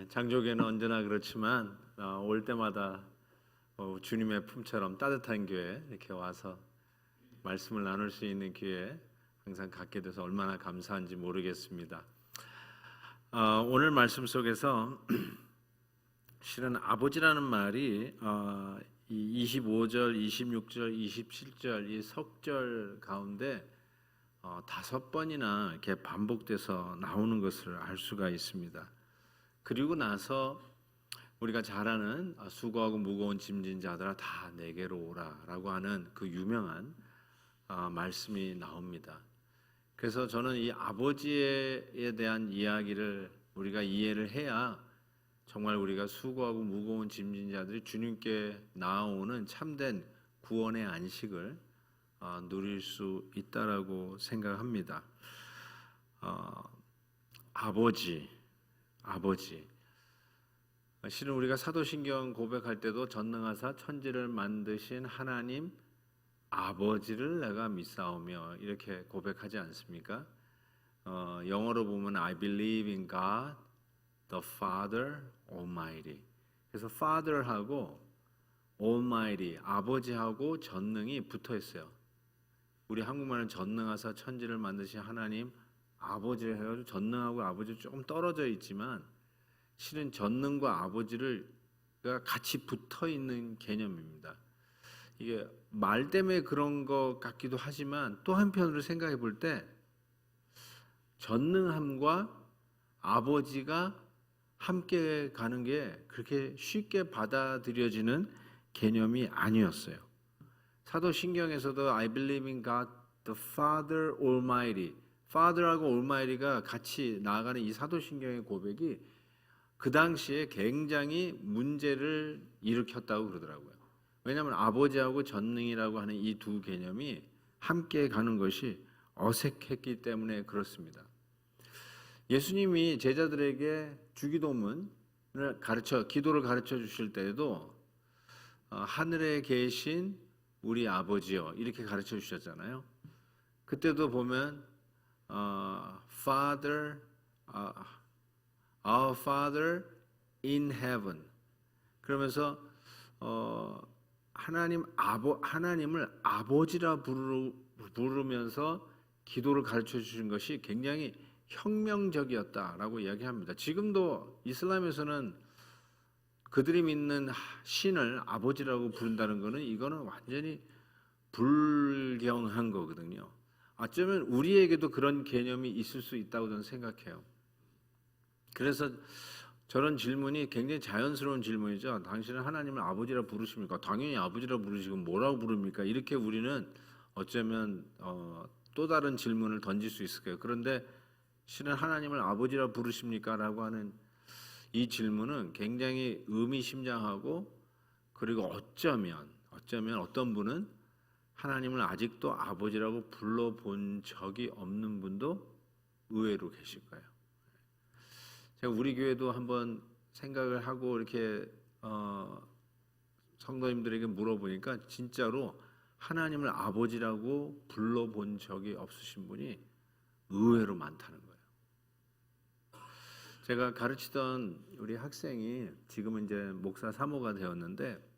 장족에는 언제나 그렇지만 올 때마다 주님의 품처럼 따뜻한 교회 이렇게 와서 말씀을 나눌 수 있는 기회 항상 갖게 돼서 얼마나 감사한지 모르겠습니다. 오늘 말씀 속에서 실은 아버지라는 말이 이 25절, 26절, 27절 이 석절 가운데 5번이나 이렇게 반복돼서 나오는 것을 알 수가 있습니다. 그리고 나서 우리가 잘 아는 수고하고 무거운 짐진 자들아 다 내게로 오라라고 하는 그 유명한 말씀이 나옵니다. 그래서 저는 이 아버지에 대한 이야기를 우리가 이해를 해야 정말 우리가 수고하고 무거운 짐진 자들이 주님께 나아오는 참된 구원의 안식을 누릴 수 있다라고 생각합니다. 아버지. 실은 우리가 사도신경 고백할 때도 전능하사 천지를 만드신 하나님 아버지를 내가 믿사오며 이렇게 고백하지 않습니까? 영어로 보면 I believe in God, the Father Almighty. 그래서 Father하고 Almighty, 아버지하고 전능이 붙어 있어요. 우리 한국말은 전능하사 천지를 만드신 하나님 아버지를 해가지고 전능하고 아버지 조금 떨어져 있지만 실은 전능과 아버지를 같이 붙어 있는 개념입니다. 이게 말 때문에 그런 것 같기도 하지만 또 한편으로 생각해 볼 때 전능함과 아버지가 함께 가는 게 그렇게 쉽게 받아들여지는 개념이 아니었어요. 사도신경에서도 I believe in God, the Father Almighty. Father하고 Almighty가 같이 나아가는 이 사도신경의 고백이 그 당시에 굉장히 문제를 일으켰다고 그러더라고요. 왜냐하면 아버지하고 전능이라고 하는 이 두 개념이 함께 가는 것이 어색했기 때문에 그렇습니다. 예수님이 제자들에게 주기도문을 기도를 가르쳐 주실 때에도 하늘에 계신 우리 아버지요 이렇게 가르쳐 주셨잖아요. 그때도 보면 Father, Our Father in Heaven. 그러면서 하나님을 아버지라 부르면서 기도를 가르쳐 주신 것이 굉장히 혁명적이었다라고 이야기합니다. 지금도 이슬람에서는 그들이 믿는 신을 아버지라고 부른다는 것은 이거는 완전히 불경한 거거든요. 어쩌면 우리에게도 그런 개념이 있을 수 있다고 저는 생각해요. 그래서 저런 질문이 굉장히 자연스러운 질문이죠. 당신은 하나님을 아버지라 부르십니까? 당연히 아버지라 부르시고 뭐라고 부릅니까? 이렇게 우리는 어쩌면 또 다른 질문을 던질 수 있을 거예요. 그런데 실은 하나님을 아버지라 부르십니까? 라고 하는 이 질문은 굉장히 의미심장하고 그리고 어쩌면 어떤 분은 하나님을 아직도 아버지라고 불러본 적이 없는 분도 의외로 계실 거예요. 제가 우리 교회도 한번 생각을 하고 이렇게 성도님들에게 물어보니까 진짜로 하나님을 아버지라고 불러본 적이 없으신 분이 의외로 많다는 거예요. 제가 가르치던 우리 학생이 지금은 이제 목사 사모가 되었는데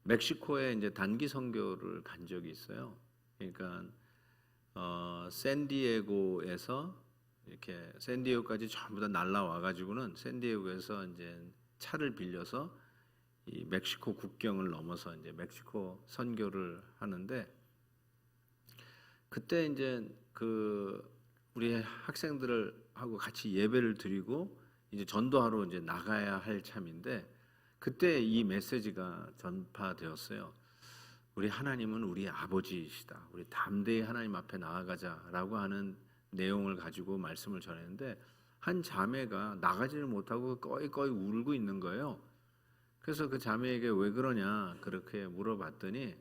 멕시코에 이제 단기 선교를 간 적이 있어요. 그러니까 샌디에고에서 이렇게 샌디에고까지 전부 다 날라와 가지고는 샌디에고에서 이제 차를 빌려서 이 멕시코 국경을 넘어서 이제 멕시코 선교를 하는데 그때 이제 우리 학생들을 하고 같이 예배를 드리고 이제 전도하러 이제 나가야 할 참인데 그때 이 메시지가 전파되었어요. 우리 하나님은 우리 아버지이시다. 우리 담대히 하나님 앞에 나아가자라고 하는 내용을 가지고 말씀을 전했는데 한 자매가 나가지를 못하고 꺼이꺼이 울고 있는 거예요. 그래서 그 자매에게 왜 그러냐 그렇게 물어봤더니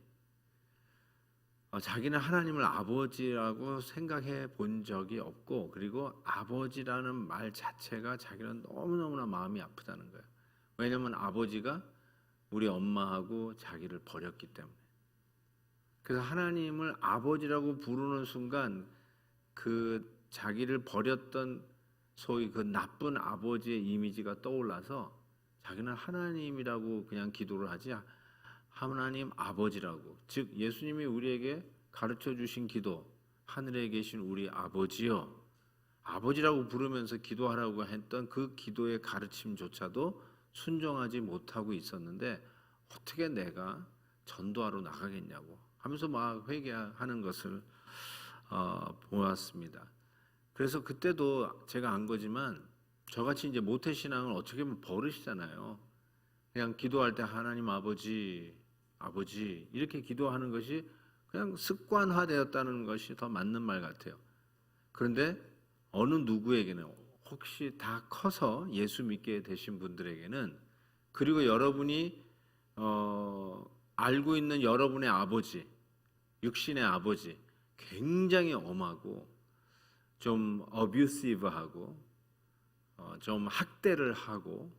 자기는 하나님을 아버지라고 생각해 본 적이 없고 그리고 아버지라는 말 자체가 자기는 너무너무나 마음이 아프다는 거예요. 왜냐하면 아버지가 우리 엄마하고 자기를 버렸기 때문에. 그래서 하나님을 아버지라고 부르는 순간 그 자기를 버렸던 소위 그 나쁜 아버지의 이미지가 떠올라서 자기는 하나님이라고 그냥 기도를 하지 하나님 아버지라고, 즉 예수님이 우리에게 가르쳐 주신 기도, 하늘에 계신 우리 아버지요, 아버지라고 부르면서 기도하라고 했던 그 기도의 가르침조차도 순종하지 못하고 있었는데 어떻게 내가 전도하러 나가겠냐고 하면서 막 회개하는 것을 보았습니다. 그래서 그때도 제가 안 거지만 저같이 이제 모태신앙을 어떻게 보면 버릇이잖아요. 그냥 기도할 때 하나님 아버지, 아버지 이렇게 기도하는 것이 그냥 습관화되었다는 것이 더 맞는 말 같아요. 그런데 어느 누구에게는, 혹시 다 커서 예수 믿게 되신 분들에게는, 그리고 여러분이 알고 있는 여러분의 아버지, 육신의 아버지 굉장히 엄하고 좀 어뷰시브하고 좀 학대를 하고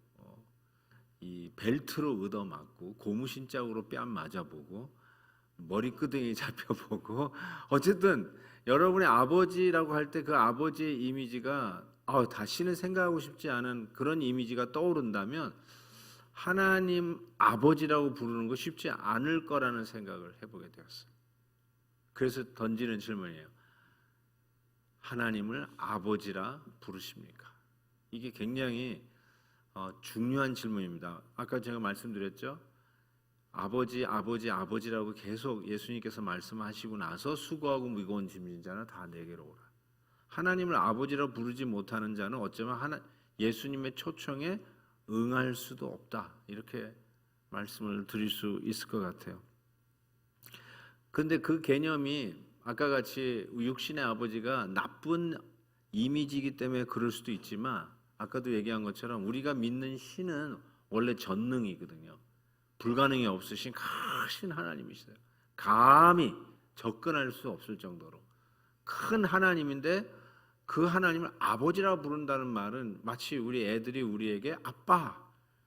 이 벨트로 얻어맞고 고무신짝으로 뺨 맞아보고 머리끄댕이 잡혀보고, 어쨌든 여러분의 아버지라고 할 때 그 아버지의 이미지가 다시는 생각하고 싶지 않은 그런 이미지가 떠오른다면 하나님 아버지라고 부르는 거 쉽지 않을 거라는 생각을 해보게 되었어요. 그래서 던지는 질문이에요. 하나님을 아버지라 부르십니까? 이게 굉장히 중요한 질문입니다. 아까 제가 말씀드렸죠. 아버지, 아버지, 아버지라고 계속 예수님께서 말씀하시고 나서 수고하고 무거운 짐진 자는 다 내게로 오라. 하나님을 아버지라고 부르지 못하는 자는 어쩌면 예수님의 초청에 응할 수도 없다, 이렇게 말씀을 드릴 수 있을 것 같아요. 그런데 그 개념이 아까 같이 육신의 아버지가 나쁜 이미지이기 때문에 그럴 수도 있지만, 아까도 얘기한 것처럼 우리가 믿는 신은 원래 전능이거든요. 불가능이 없으신 크신 하나님이시세요. 감히 접근할 수 없을 정도로 큰 하나님인데, 그 하나님을 아버지라고 부른다는 말은 마치 우리 애들이 우리에게 아빠,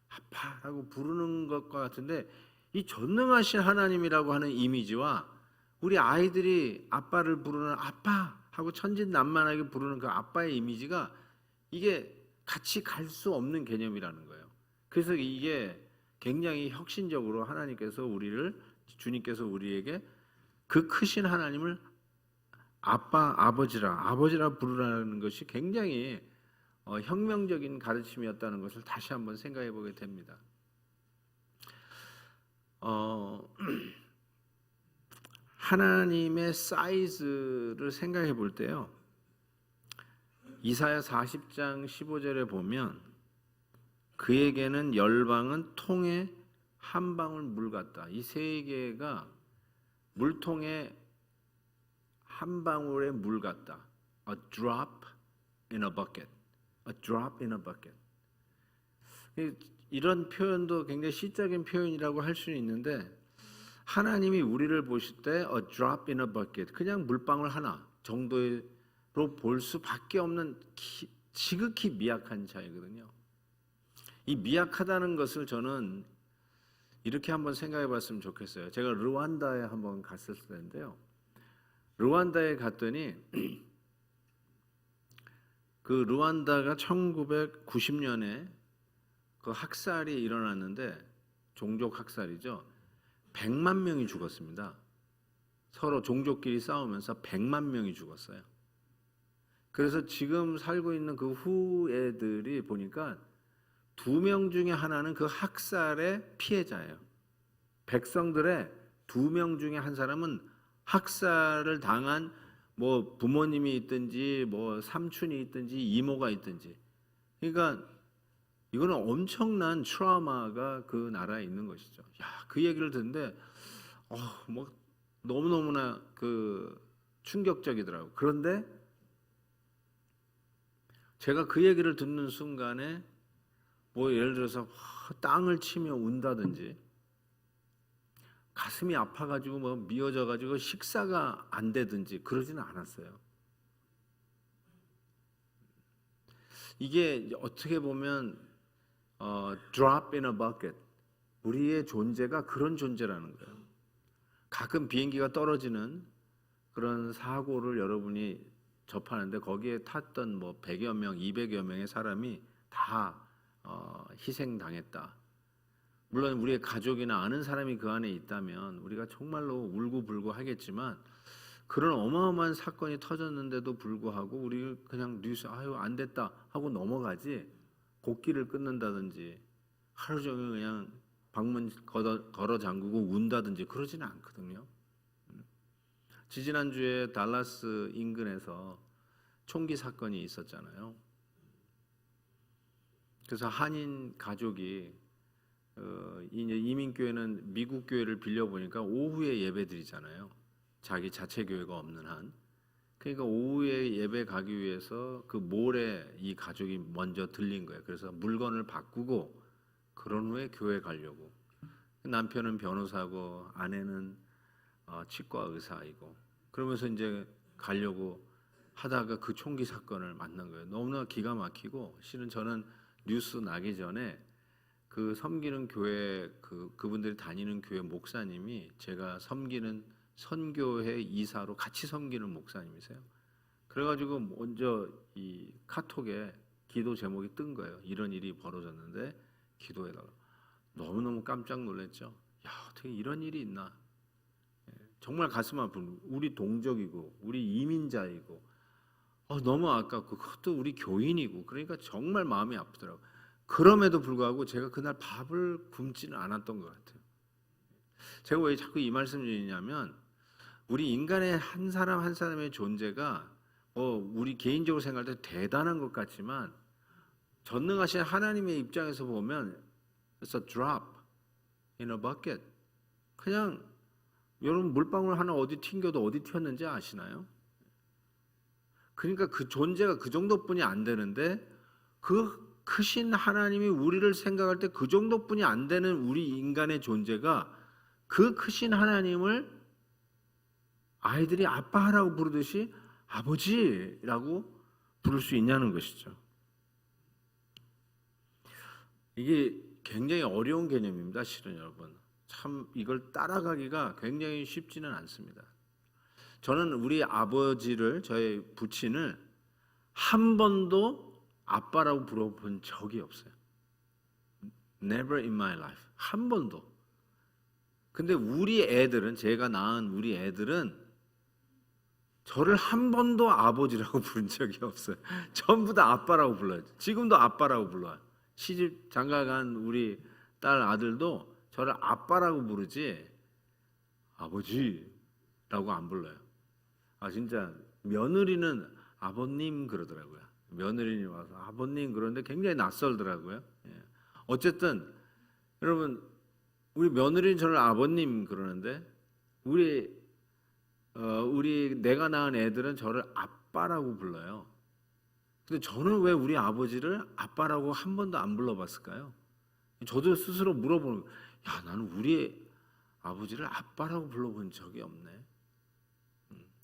아빠라고 부르는 것과 같은데, 이 전능하신 하나님이라고 하는 이미지와 우리 아이들이 아빠를 부르는 아빠 하고 천진난만하게 부르는 그 아빠의 이미지가, 이게 같이 갈 수 없는 개념이라는 거예요. 그래서 이게 굉장히 혁신적으로 주님께서 우리에게 그 크신 하나님을 아빠, 아버지라 부르라는 것이 굉장히 혁명적인 가르침이었다는 것을 다시 한번 생각해 보게 됩니다. 하나님의 사이즈를 생각해 볼 때요, 이사야 40장 15절에 보면 그에게는 열방은 통에 한 방울 물 같다. 이 세 개가 물통에 한 방울의 물 같다. A drop in a bucket. A drop in a bucket. 이런 표현도 굉장히 시적인 표현이라고 할 수는 있는데, 하나님이 우리를 보실 때 a drop in a bucket, 그냥 물방울 하나 정도로 볼 수밖에 없는 지극히 미약한 자이거든요. 이 미약하다는 것을 저는 이렇게 한번 생각해 봤으면 좋겠어요. 제가 르완다에 한번 갔었을 텐데요. 르완다에 갔더니 그 르완다가 1990년에 그 학살이 일어났는데, 종족 학살이죠. 100만 명이 죽었습니다. 서로 종족끼리 싸우면서 100만 명이 죽었어요. 그래서 지금 살고 있는 그 후예들이 보니까 2명 중에 하나는 그 학살의 피해자예요. 백성들의 2명 중에 한 사람은 학살을 당한 뭐 부모님이 있든지 뭐 삼촌이 있든지 이모가 있든지, 그러니까 이거는 엄청난 트라우마가 그 나라에 있는 것이죠. 그 얘기를 듣는데 뭐 너무너무나 그 충격적이더라고요. 그런데 제가 그 얘기를 듣는 순간에 뭐 예를 들어서 땅을 치며 운다든지, 가슴이 아파가지고 뭐 미어져가지고 식사가 안 되든지 그러지는 않았어요. 이게 어떻게 보면 drop in a bucket, 우리의 존재가 그런 존재라는 거예요. 가끔 비행기가 떨어지는 그런 사고를 여러분이 접하는데 거기에 탔던 뭐 100여 명, 200여 명의 사람이 다 희생당했다. 물론 우리의 가족이나 아는 사람이 그 안에 있다면 우리가 정말로 울고불고 하겠지만 그런 어마어마한 사건이 터졌는데도 불구하고 우리 그냥 뉴스 아유 안 됐다 하고 넘어가지 곡기를 끊는다든지 하루 종일 그냥 방문 걸어 잠그고 운다든지 그러지는 않거든요. 지지난주에 달라스 인근에서 총기 사건이 있었잖아요. 그래서 한인 가족이 이민교회는 미국 교회를 빌려보니까 오후에 예배 드리잖아요. 자기 자체 교회가 없는 한. 그러니까 오후에 예배 가기 위해서 그 몰에 이 가족이 먼저 들린 거예요. 그래서 물건을 바꾸고 그런 후에 교회 가려고. 남편은 변호사고 아내는 치과 의사이고 그러면서 이제 가려고 하다가 그 총기 사건을 만난 거예요. 너무나 기가 막히고 실은 저는 뉴스 나기 전에 그 섬기는 교회 그분들이 다니는 교회 목사님이 제가 섬기는 선교회 이사로 같이 섬기는 목사님이세요. 그래가지고 먼저 이 카톡에 기도 제목이 뜬 거예요. 이런 일이 벌어졌는데 기도해달라. 너무너무 깜짝 놀랐죠. 야 어떻게 이런 일이 있나. 정말 가슴 아픈 우리 동족이고 우리 이민자이고 너무 아깝고 그것도 우리 교인이고 그러니까 정말 마음이 아프더라고요. 그럼에도 불구하고 제가 그날 밥을 굶지는 않았던 것 같아요. 제가 왜 자꾸 이 말씀을 드리냐면 우리 인간의 한 사람 한 사람의 존재가 우리 개인적으로 생각할 때 대단한 것 같지만 전능하신 하나님의 입장에서 보면 it's a drop in a bucket. 그냥 여러분 물방울 하나 어디 튕겨도 어디 튀었는지 아시나요? 그러니까 그 존재가 그 정도뿐이 안 되는데 그 크신 하나님이 우리를 생각할 때 그 정도뿐이 안 되는 우리 인간의 존재가 그 크신 하나님을 아이들이 아빠라고 부르듯이 아버지라고 부를 수 있냐는 것이죠. 이게 굉장히 어려운 개념입니다. 실은 여러분. 참 이걸 따라가기가 굉장히 쉽지는 않습니다. 저는 우리 아버지를 저의 부친을 한 번도 아빠라고 불러본 적이 없어요. Never in my life. 한 번도. 근데 우리 애들은 제가 낳은 우리 애들은 저를 한 번도 아버지라고 부른 적이 없어요. 전부 다 아빠라고 불러요. 지금도 아빠라고 불러요. 시집 장가간 우리 딸 아들도 저를 아빠라고 부르지 아버지라고 안 불러요. 진짜 며느리는 아버님 그러더라고요. 며느리님 와서 아버님 그러는데 굉장히 낯설더라고요. 어쨌든 여러분 우리 며느리는 저를 아버님 그러는데 우리 내가 낳은 애들은 저를 아빠라고 불러요. 근데 저는 왜 우리 아버지를 아빠라고 한 번도 안 불러봤을까요? 저도 스스로 물어보는 거예요. 야, 나는 우리 아버지를 아빠라고 불러본 적이 없네.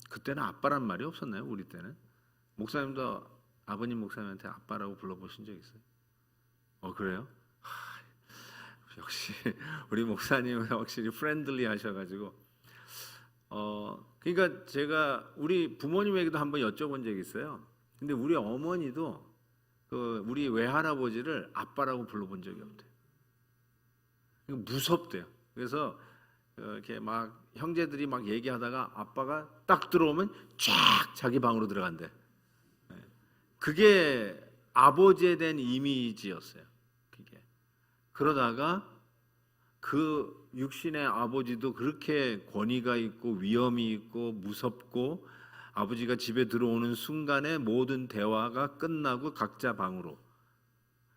그때는 아빠란 말이 없었나요? 우리 때는? 목사님도 아버님 목사님한테 아빠라고 불러보신 적 있어요? 그래요? 역시 우리 목사님은 확실히 프렌들리 하셔가지고 그러니까 제가 우리 부모님에게도 한번 여쭤본 적이 있어요. 근데 우리 어머니도 우리 외할아버지를 아빠라고 불러본 적이 없대요. 무섭대요. 그래서 이렇게 막 형제들이 막 얘기하다가 아빠가 딱 들어오면 쫙 자기 방으로 들어간대. 그게 아버지에 대한 이미지였어요. 그게. 그러다가 그 육신의 아버지도 그렇게 권위가 있고 위엄이 있고 무섭고 아버지가 집에 들어오는 순간에 모든 대화가 끝나고 각자 방으로.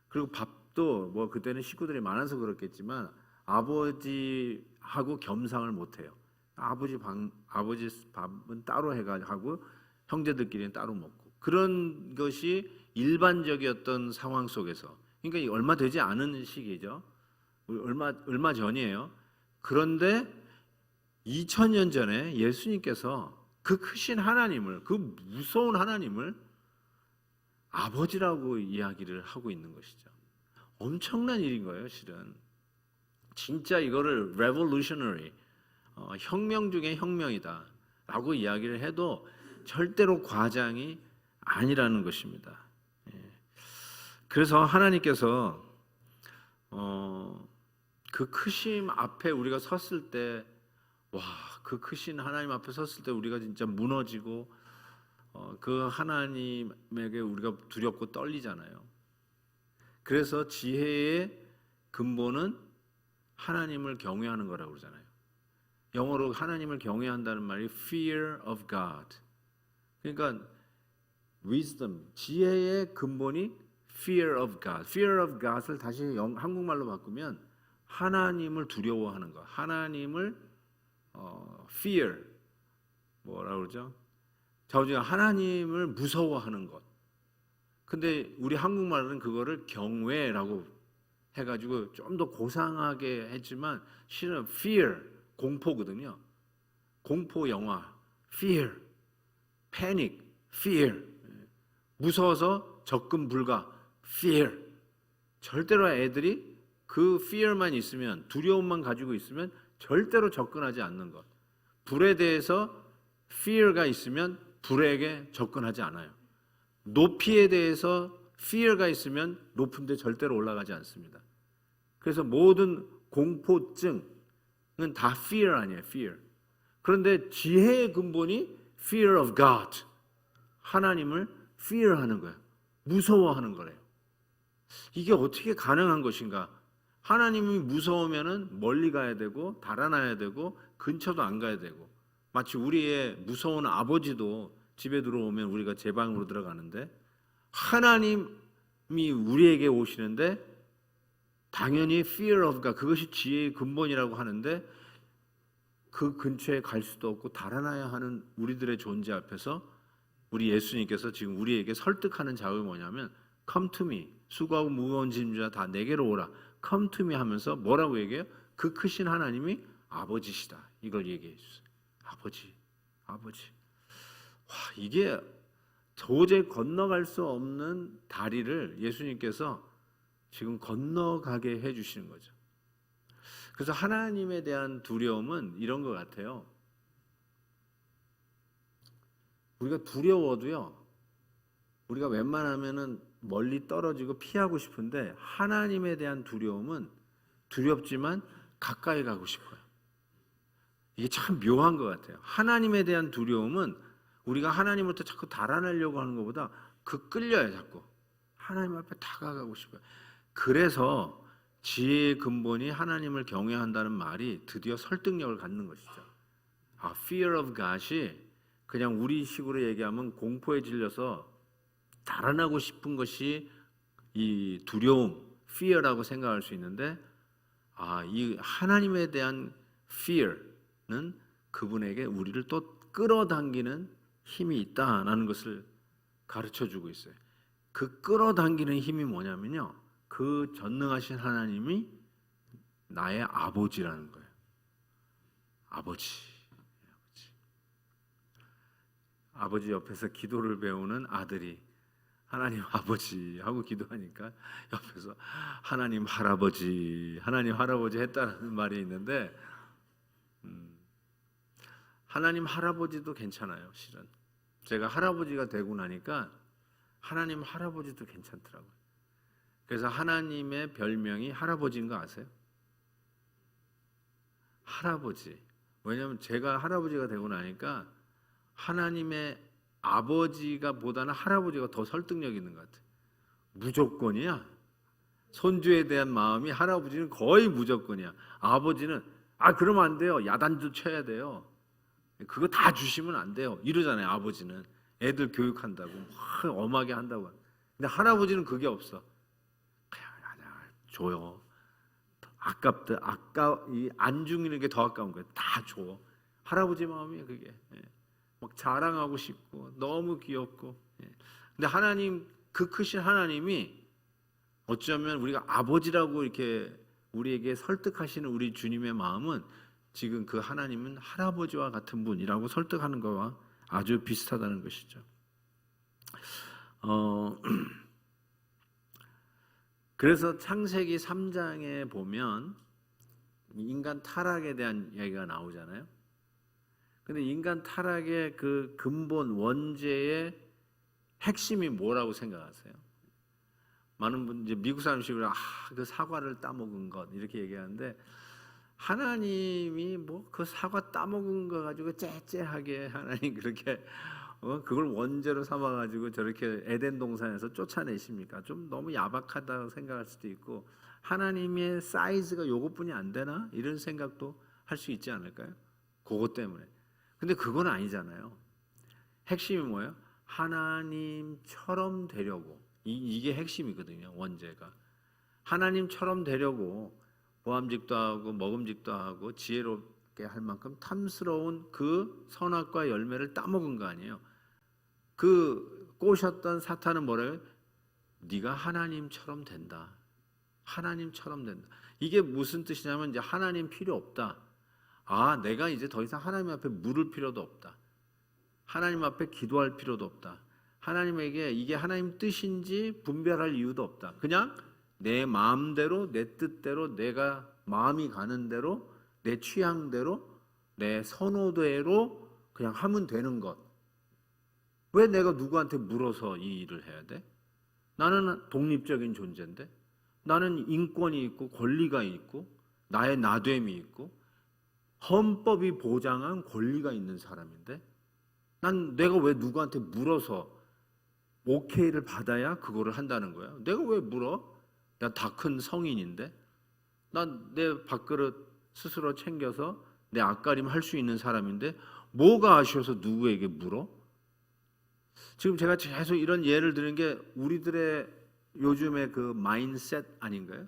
그리고 밥도 뭐 그때는 식구들이 많아서 그렇겠지만 아버지하고 겸상을 못 해요. 아버지 밥은 따로 하고 형제들끼리는 따로 먹고. 그런 것이 일반적이었던 상황 속에서. 그러니까 얼마 되지 않은 시기죠. 얼마 전이에요. 그런데 2000년 전에 예수님께서 그 크신 하나님을, 그 무서운 하나님을 아버지라고 이야기를 하고 있는 것이죠. 엄청난 일인 거예요, 실은. 진짜 이거를 revolutionary, 혁명 중에 혁명이다 라고 이야기를 해도 절대로 과장이 아니라는 것입니다. 그래서 하나님께서 그 크심 앞에 우리가 섰을 때, 와, 그 크신 하나님 앞에 섰을 때 우리가 진짜 무너지고 그 하나님에게 우리가 두렵고 떨리잖아요. 그래서 지혜의 근본은 하나님을 경외하는 거라고 그러잖아요. 영어로 하나님을 경외한다는 말이 fear of God. 그러니까 wisdom, 지혜의 근본이 fear of God. fear of God을 다시 한국말로 바꾸면 하나님을 두려워하는 것. 하나님을 fear, 뭐라고 그러죠? 자우지가 하나님을 무서워하는 것. 근데 우리 한국말은 그거를 경외라고 해가지고 좀 더 고상하게 했지만 실은 fear, 공포거든요. 공포 영화, fear, panic, fear. 무서워서 접근 불가, fear. 절대로 애들이 그 fear만 있으면, 두려움만 가지고 있으면 절대로 접근하지 않는 것. 불에 대해서 fear가 있으면 불에게 접근하지 않아요. 높이에 대해서 fear가 있으면 높은 데 절대로 올라가지 않습니다. 그래서 모든 공포증은 다 fear 아니에요, fear. 그런데 지혜의 근본이 fear of God. 하나님을 fear하는 거예요. 무서워하는 거래요. 이게 어떻게 가능한 것인가? 하나님이 무서우면은 멀리 가야 되고 달아나야 되고 근처도 안 가야 되고, 마치 우리의 무서운 아버지도 집에 들어오면 우리가 제 방으로 들어가는데 하나님이 우리에게 오시는데 당연히 fear of God, 그것이 지혜의 근본이라고 하는데 그 근처에 갈 수도 없고 달아나야 하는 우리들의 존재 앞에서 우리 예수님께서 지금 우리에게 설득하는 작업이 뭐냐면 come to me, 수고하고 무거운 짐자 다 내게로 오라, come to me 하면서 뭐라고 얘기해요? 그 크신 하나님이 아버지시다, 이걸 얘기해 주세요. 아버지. 와, 이게 도저히 건너갈 수 없는 다리를 예수님께서 지금 건너가게 해주시는 거죠. 그래서 하나님에 대한 두려움은 이런 것 같아요. 우리가 두려워도요, 우리가 웬만하면은 멀리 떨어지고 피하고 싶은데 하나님에 대한 두려움은 두렵지만 가까이 가고 싶어요. 이게 참 묘한 것 같아요. 하나님에 대한 두려움은 우리가 하나님부터 자꾸 달아나려고 하는 것보다 끌려요. 자꾸 하나님 앞에 다가가고 싶어요. 그래서 지혜의 근본이 하나님을 경외한다는 말이 드디어 설득력을 갖는 것이죠. fear of God이 그냥 우리 식으로 얘기하면 공포에 질려서 달아나고 싶은 것이 이 두려움, fear라고 생각할 수 있는데, 이 하나님에 대한 fear는 그분에게 우리를 또 끌어당기는 힘이 있다라는 것을 가르쳐주고 있어요. 그 끌어당기는 힘이 뭐냐면요, 그 전능하신 하나님이 나의 아버지라는 거예요. 아버지 옆에서 기도를 배우는 아들이 하나님 아버지 하고 기도하니까 옆에서 하나님 할아버지 했다는 말이 있는데, 하나님 할아버지도 괜찮아요. 실은 제가 할아버지가 되고 나니까 하나님 할아버지도 괜찮더라고요. 그래서 하나님의 별명이 할아버지인 거 아세요? 할아버지. 왜냐하면 제가 할아버지가 되고 나니까 하나님의 아버지가 보다는 할아버지가 더 설득력 있는 것 같아요. 무조건이야. 손주에 대한 마음이 할아버지는 거의 무조건이야. 아버지는 그러면 안 돼요. 야단도 쳐야 돼요. 그거 다 주시면 안 돼요. 이러잖아요. 아버지는 애들 교육한다고 엄하게 한다고. 근데 할아버지는 그게 없어. 줘요. 안 주는 게 더 아까운 거예요. 다 줘. 할아버지 마음이에요. 그게. 막 자랑하고 싶고 너무 귀엽고. 근데 하나님, 그 크신 하나님이 어쩌면 우리가 아버지라고 이렇게 우리에게 설득하시는 우리 주님의 마음은 지금 그 하나님은 할아버지와 같은 분이라고 설득하는 거와 아주 비슷하다는 것이죠. 그래서 창세기 3장에 보면 인간 타락에 대한 얘기가 나오잖아요. 근데 인간 타락의 그 근본 원죄의 핵심이 뭐라고 생각하세요? 많은 분 이제 미국 사람식으로 그 사과를 따먹은 것 이렇게 얘기하는데 하나님이 뭐 그 사과 따먹은 거 가지고 째째하게 하나님 그렇게 그걸 원죄로 삼아 가지고 저렇게 에덴 동산에서 쫓아내십니까? 좀 너무 야박하다고 생각할 수도 있고 하나님의 사이즈가 요것뿐이 안 되나? 이런 생각도 할 수 있지 않을까요? 그것 때문에. 근데 그건 아니잖아요. 핵심이 뭐예요? 하나님처럼 되려고. 이게 핵심이거든요. 원죄가. 하나님처럼 되려고 보암직도 하고 먹음직도 하고 지혜롭게 할 만큼 탐스러운 그 선악과 열매를 따먹은 거 아니에요. 그 꼬셨던 사탄은 뭐래요? 네가 하나님처럼 된다. 하나님처럼 된다. 이게 무슨 뜻이냐면 이제 하나님 필요 없다. 내가 이제 더 이상 하나님 앞에 물을 필요도 없다. 하나님 앞에 기도할 필요도 없다. 하나님에게 이게 하나님 뜻인지 분별할 이유도 없다. 그냥 내 마음대로 내 뜻대로 내가 마음이 가는 대로 내 취향대로 내 선호대로 그냥 하면 되는 것. 왜 내가 누구한테 물어서 이 일을 해야 돼? 나는 독립적인 존재인데 나는 인권이 있고 권리가 있고 나의 나됨이 있고 헌법이 보장한 권리가 있는 사람인데 난 내가 왜 누구한테 물어서 오케이를 받아야 그거를 한다는 거야? 내가 왜 물어? 나 다 큰 성인인데 난 내 밥그릇 스스로 챙겨서 내 앞가림 할 수 있는 사람인데 뭐가 아쉬워서 누구에게 물어? 지금 제가 계속 이런 예를 드는 게 우리들의 요즘의 그 마인셋 아닌가요?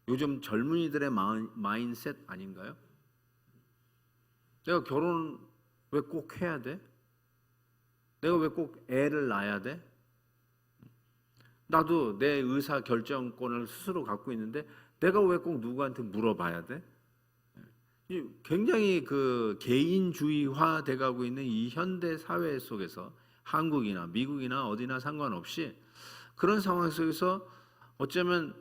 요즘 젊은이들의 마인셋 아닌가요? 내가 결혼 왜 꼭 해야 돼? 내가 왜 꼭 애를 낳아야 돼? 나도 내 의사 결정권을 스스로 갖고 있는데 내가 왜 꼭 누구한테 물어봐야 돼? 굉장히 그 개인주의화 돼가고 있는 이 현대 사회 속에서 한국이나 미국이나 어디나 상관없이 그런 상황 속에서 어쩌면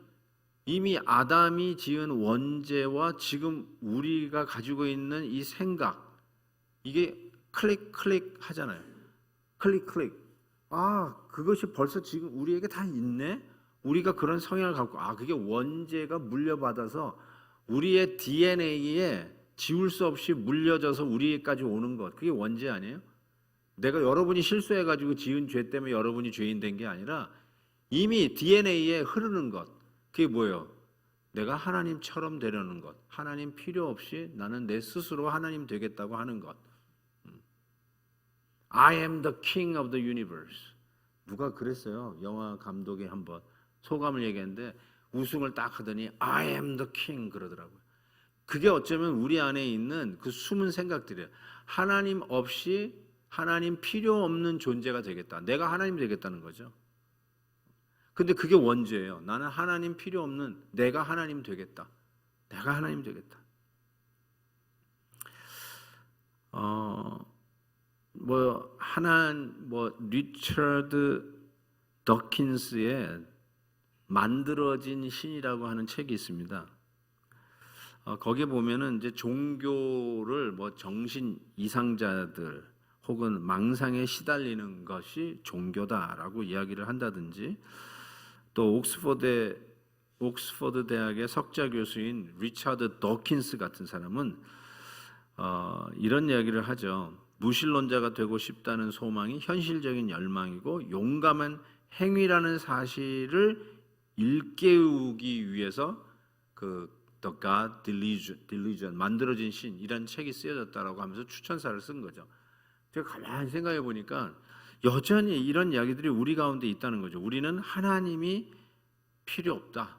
이미 아담이 지은 원죄와 지금 우리가 가지고 있는 이 생각 이게 클릭 하잖아요. 클릭 그것이 벌써 지금 우리에게 다 있네. 우리가 그런 성향을 갖고 그게 원죄가 물려받아서 우리의 DNA에 지울 수 없이 물려져서 우리까지 오는 것. 그게 원죄 아니에요? 내가 여러분이 실수해가지고 지은 죄 때문에 여러분이 죄인 된 게 아니라 이미 DNA에 흐르는 것. 그게 뭐예요? 내가 하나님처럼 되려는 것. 하나님 필요 없이 나는 내 스스로 하나님 되겠다고 하는 것. I am the king of the universe. 누가 그랬어요? 영화 감독이 한번 소감을 얘기했는데 우승을 딱 하더니 I am the king 그러더라고요. 그게 어쩌면 우리 안에 있는 그 숨은 생각들이에요. 하나님 없이 하나님 필요 없는 존재가 되겠다. 내가 하나님 되겠다는 거죠. 근데 그게 원죄예요. 나는 하나님 필요 없는 내가 하나님 되겠다. 내가 하나님 되겠다. 리처드 더킨스의 만들어진 신이라고 하는 책이 있습니다. 거기에 보면은 이제 종교를 정신 이상자들 혹은 망상에 시달리는 것이 종교다라고 이야기를 한다든지 또 옥스퍼드 대학의 석좌 교수인 리처드 더킨스 같은 사람은 이런 이야기를 하죠. 무신론자가 되고 싶다는 소망이 현실적인 열망이고 용감한 행위라는 사실을 일깨우기 위해서 그 The God Delusion 만들어진 신이라는 책이 쓰여졌다라고 하면서 추천사를 쓴 거죠. 제가 가만히 생각해 보니까 여전히 이런 이야기들이 우리 가운데 있다는 거죠. 우리는 하나님이 필요 없다.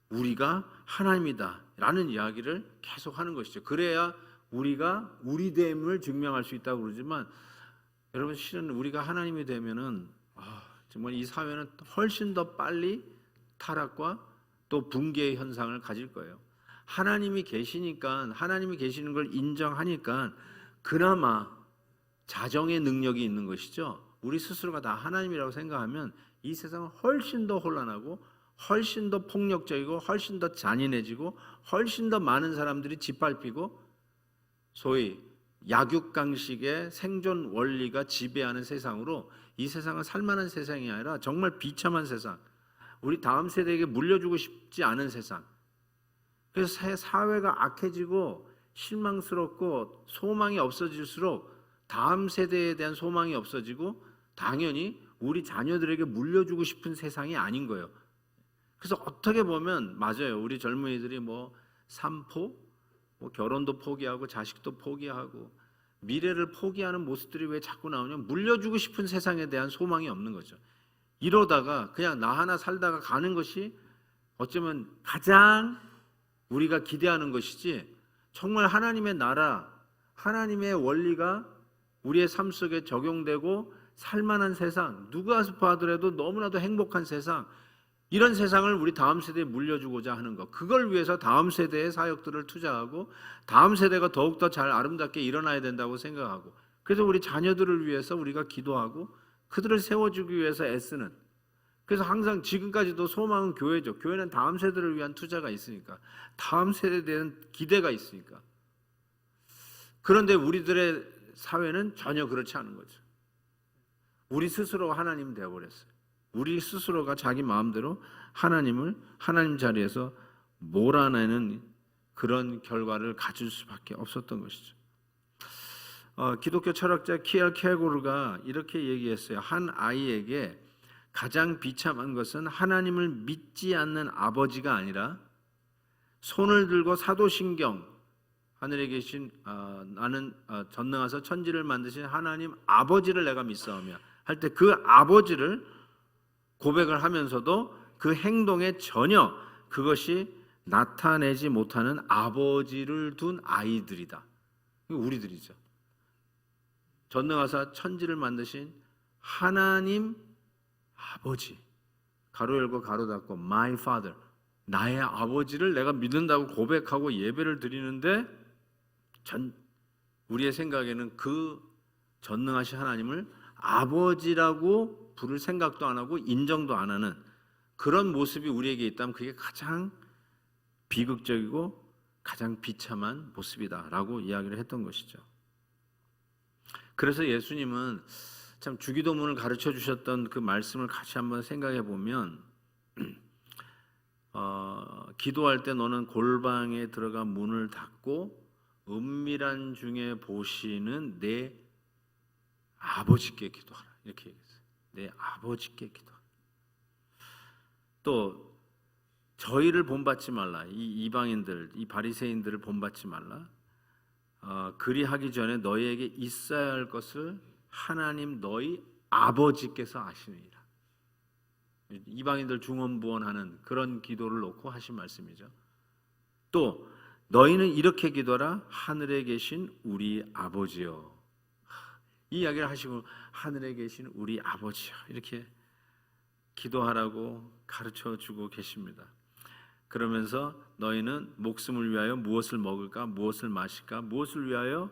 우리가 하나님이다. 라는 이야기를 계속 하는 것이죠. 그래야 우리가 우리 됨을 증명할 수 있다고 그러지만 여러분 실은 우리가 하나님이 되면은 정말 이 사회는 훨씬 더 빨리 타락과 또 붕괴의 현상을 가질 거예요. 하나님이 계시니까 하나님이 계시는 걸 인정하니까 그나마 자정의 능력이 있는 것이죠. 우리 스스로가 다 하나님이라고 생각하면 이 세상은 훨씬 더 혼란하고 훨씬 더 폭력적이고 훨씬 더 잔인해지고 훨씬 더 많은 사람들이 짓밟히고 소위 약육강식의 생존 원리가 지배하는 세상으로 이 세상은 살만한 세상이 아니라 정말 비참한 세상, 우리 다음 세대에게 물려주고 싶지 않은 세상. 그래서 사회가 악해지고 실망스럽고 소망이 없어질수록 다음 세대에 대한 소망이 없어지고 당연히 우리 자녀들에게 물려주고 싶은 세상이 아닌 거예요. 그래서 어떻게 보면 맞아요. 우리 젊은이들이 뭐 삼포, 뭐 결혼도 포기하고 자식도 포기하고 미래를 포기하는 모습들이 왜 자꾸 나오냐면 물려주고 싶은 세상에 대한 소망이 없는 거죠. 이러다가 그냥 나 하나 살다가 가는 것이 어쩌면 가장 우리가 기대하는 것이지, 정말 하나님의 나라, 하나님의 원리가 우리의 삶 속에 적용되고 살만한 세상, 누가 봐더라도 너무나도 행복한 세상, 이런 세상을 우리 다음 세대에 물려주고자 하는 것, 그걸 위해서 다음 세대의 사역들을 투자하고 다음 세대가 더욱더 잘 아름답게 일어나야 된다고 생각하고, 그래서 우리 자녀들을 위해서 우리가 기도하고 그들을 세워주기 위해서 애쓰는, 그래서 항상 지금까지도 소망은 교회죠. 교회는 다음 세대를 위한 투자가 있으니까, 다음 세대에 대한 기대가 있으니까. 그런데 우리들의 사회는 전혀 그렇지 않은 거죠. 우리 스스로가 하나님 되어버렸어요. 우리 스스로가 자기 마음대로 하나님 자리에서 몰아내는 그런 결과를 가질 수밖에 없었던 것이죠. 기독교 철학자 키엘 케고르가 이렇게 얘기했어요. 한 아이에게 가장 비참한 것은 하나님을 믿지 않는 아버지가 아니라 손을 들고 사도신경, 하늘에 계신 나는 전능하사 천지를 만드신 하나님 아버지를 내가 믿사오며 할 때 그 아버지를 고백을 하면서도 그 행동에 전혀 그것이 나타내지 못하는 아버지를 둔 아이들이다. 우리들이죠. 전능하사 천지를 만드신 하나님 아버지, 가로 열고 가로 닫고 my father, 나의 아버지를 내가 믿는다고 고백하고 예배를 드리는데 우리의 생각에는 그 전능하신 하나님을 아버지라고 부를 생각도 안 하고 인정도 안 하는 그런 모습이 우리에게 있다면 그게 가장 비극적이고 가장 비참한 모습이다라고 이야기를 했던 것이죠. 그래서 예수님은 참 주기도문을 가르쳐 주셨던 그 말씀을 같이 한번 생각해 보면 기도할 때 너는 골방에 들어가 문을 닫고 은밀한 중에 보시는 내 아버지께 기도하라, 이렇게 얘기했어요. 내 아버지께 기도하라. 또 저희를 본받지 말라, 이 이방인들, 이 바리새인들을 본받지 말라. 그리하기 전에 너희에게 있어야 할 것을 하나님 너희 아버지께서 아시느니라. 이방인들 중언부언하는 그런 기도를 놓고 하신 말씀이죠. 또 너희는 이렇게 기도하라. 하늘에 계신 우리 아버지여. 이 이야기를 하시고 하늘에 계신 우리 아버지여, 이렇게 기도하라고 가르쳐 주고 계십니다. 그러면서 너희는 목숨을 위하여 무엇을 먹을까, 무엇을 마실까, 무엇을 위하여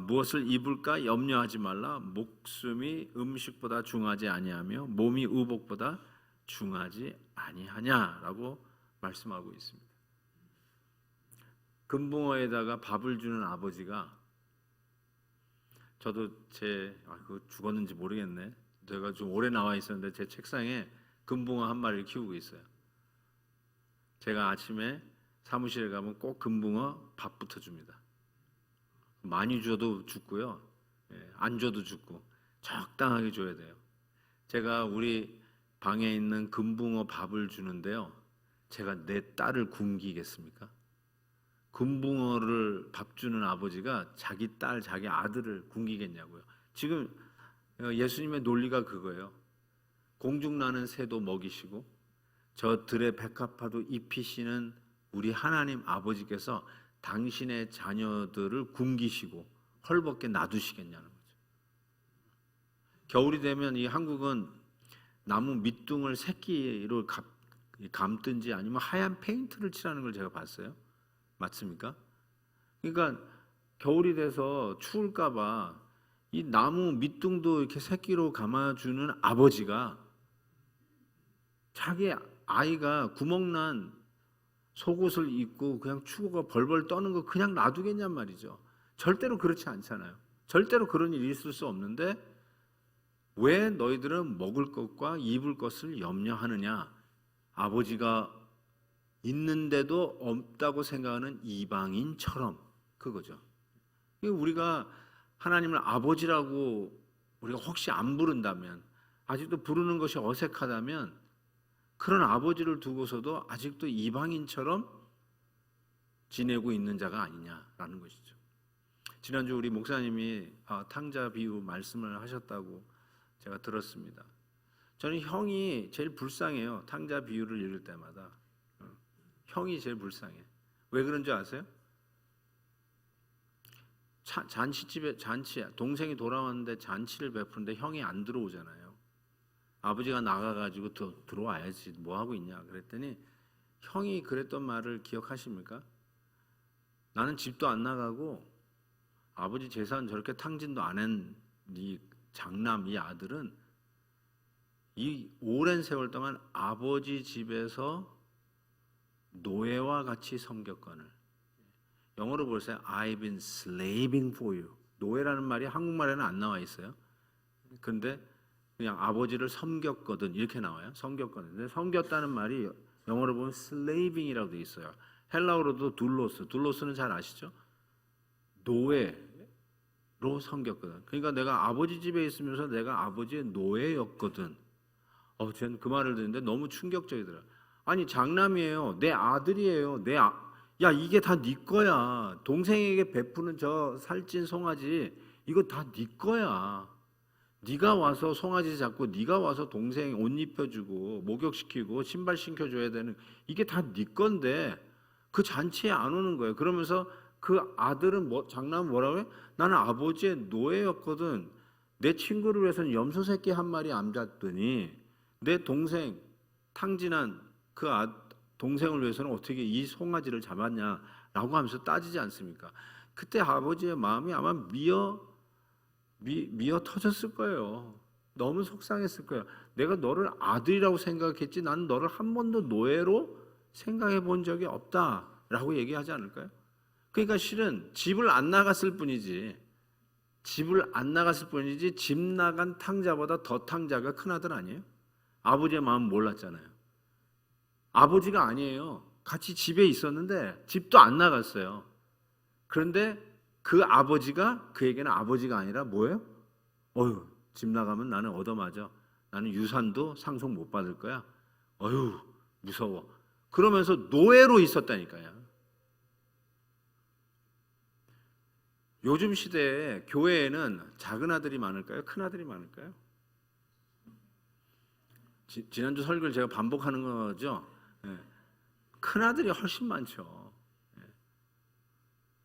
무엇을 입을까 염려하지 말라. 목숨이 음식보다 중하지 아니하며 몸이 의복보다 중하지 아니하냐라고 말씀하고 있습니다. 금붕어에다가 밥을 주는 아버지가, 저도 그거 죽었는지 모르겠네. 제가 좀 오래 나와 있었는데 제 책상에 금붕어 한 마리를 키우고 있어요. 제가 아침에 사무실에 가면 꼭 금붕어 밥부터 줍니다. 많이 줘도 죽고요, 안 줘도 죽고 적당하게 줘야 돼요. 제가 우리 방에 있는 금붕어 밥을 주는데요, 제가 내 딸을 굶기겠습니까? 금붕어를 밥 주는 아버지가 자기 딸, 자기 아들을 굶기겠냐고요. 지금 예수님의 논리가 그거예요. 공중나는 새도 먹이시고 저 들의 백합화도 입히시는 우리 하나님 아버지께서 당신의 자녀들을 굶기시고 헐벗게 놔두시겠냐는 거죠. 겨울이 되면 이 한국은 나무 밑둥을 새끼로 감든지 아니면 하얀 페인트를 칠하는 걸 제가 봤어요. 맞습니까? 그러니까 겨울이 돼서 추울까봐 이 나무 밑둥도 이렇게 새끼로 감아주는 아버지가 자기 아이가 구멍난 속옷을 입고 그냥 추고가 벌벌 떠는 거 그냥 놔두겠냔 말이죠. 절대로 그렇지 않잖아요. 절대로 그런 일이 있을 수 없는데 왜 너희들은 먹을 것과 입을 것을 염려하느냐? 아버지가 있는데도 없다고 생각하는 이방인처럼, 그거죠. 우리가 하나님을 아버지라고 우리가 혹시 안 부른다면, 아직도 부르는 것이 어색하다면 그런 아버지를 두고서도 아직도 이방인처럼 지내고 있는 자가 아니냐라는 것이죠. 지난주 우리 목사님이 탕자 비유 말씀을 하셨다고 제가 들었습니다. 저는 형이 제일 불쌍해요. 탕자 비유를 읽을 때마다 형이 제일 불쌍해. 왜 그런 줄 아세요? 잔치집에 동생이 돌아왔는데 잔치를 베푸는데 형이 안 들어오잖아요. 아버지가 나가가지고 들어와야지 뭐 하고 있냐 그랬더니 형이 그랬던 말을 기억하십니까? 나는 집도 안 나가고 아버지 재산 저렇게 탕진도 안 한 이 장남 이 아들은 이 오랜 세월 동안 아버지 집에서 노예와 같이 섬겼거늘. 영어로 보세요. I've been slaving for you. 노예라는 말이 한국말에는 안 나와 있어요. 그런데 그냥 아버지를 섬겼거든 이렇게 나와요. 섬겼거든. 근데 섬겼다는 말이 영어로 보면 slaving이라고 돼 있어요. 헬라어로도 둘로스는 잘 아시죠? 노예로 섬겼거든. 그러니까 내가 아버지 집에 있으면서 내가 아버지의 노예였거든. 저는 그 말을 듣는데 너무 충격적이더라. 아니 장남이에요. 내 아들이에요. 야 이게 다 네 거야. 동생에게 베푸는 저 살찐 송아지 이거 다 네 거야. 네가 와서 송아지 잡고 네가 와서 동생 옷 입혀주고 목욕시키고 신발 신겨줘야 되는 이게 다 네 건데 그 잔치에 안 오는 거예요. 그러면서 그 아들은 장남은 뭐라고 해? 나는 아버지의 노예였거든. 내 친구를 위해서는 염소 새끼 한 마리 안 잡더니 내 동생 탕진한 그 동생을 위해서는 어떻게 이 송아지를 잡았냐라고 하면서 따지지 않습니까? 그때 아버지의 마음이 아마 미어 터졌을 거예요. 너무 속상했을 거예요. 내가 너를 아들이라고 생각했지 나는 너를 한 번도 노예로 생각해 본 적이 없다라고 얘기하지 않을까요? 그러니까 실은 집을 안 나갔을 뿐이지 집 나간 탕자보다 더 탕자가 큰아들 아니에요? 아버지의 마음 몰랐잖아요. 아버지가 아니에요. 같이 집에 있었는데 집도 안 나갔어요. 그런데 그 아버지가 그에게는 아버지가 아니라 뭐예요? 집 나가면 나는 얻어맞아. 나는 유산도 상속 못 받을 거야. 무서워. 그러면서 노예로 있었다니까요. 요즘 시대에 교회에는 작은 아들이 많을까요? 큰 아들이 많을까요? 지난주 설교를 제가 반복하는 거죠. 큰 아들이 훨씬 많죠.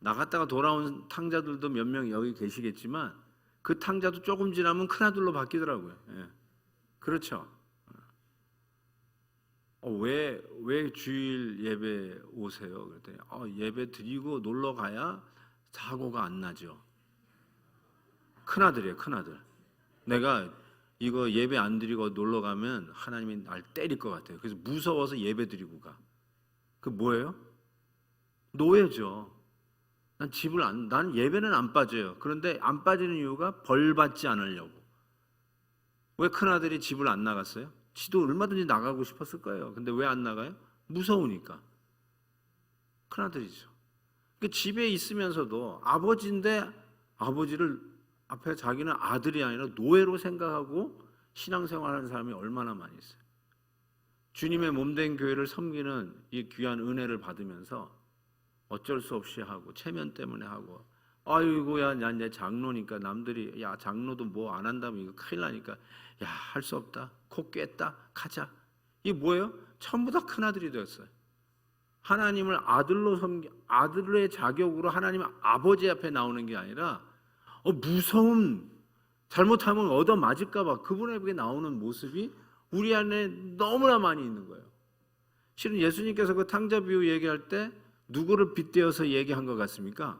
나갔다가 돌아온 탕자들도 몇 명 여기 계시겠지만 그 탕자도 조금 지나면 큰 아들로 바뀌더라고요. 그렇죠. 왜 주일 예배 오세요? 그랬더니 예배 드리고 놀러 가야 사고가 안 나죠. 큰 아들이에요, 큰 아들. 내가 이거 예배 안 드리고 놀러 가면 하나님이 날 때릴 것 같아요. 그래서 무서워서 예배 드리고 가. 그 뭐예요? 노예죠. 난 예배는 안 빠져요. 그런데 안 빠지는 이유가 벌 받지 않으려고. 왜 큰아들이 집을 안 나갔어요? 지도 얼마든지 나가고 싶었을 거예요. 근데 왜 안 나가요? 무서우니까. 큰아들이죠. 그러니까 집에 있으면서도 아버지인데 아버지를 앞에 자기는 아들이 아니라 노예로 생각하고 신앙생활하는 사람이 얼마나 많이 있어요. 주님의 몸된 교회를 섬기는 이 귀한 은혜를 받으면서 어쩔 수 없이 하고 체면 때문에 하고 아이고야 난 내 장로니까 남들이 야 장로도 뭐 안 한다면 이거 큰일 나니까 야 할 수 없다 코 꿰다 가자. 이게 뭐예요? 전부 다 큰아들이 되었어요. 하나님을 아들의 자격으로 하나님 아버지 앞에 나오는 게 아니라 무서움 잘못하면 얻어맞을까 봐 그분에게 나오는 모습이 우리 안에 너무나 많이 있는 거예요. 실은 예수님께서 그 탕자 비유 얘기할 때 누구를 빗대어서 얘기한 것 같습니까?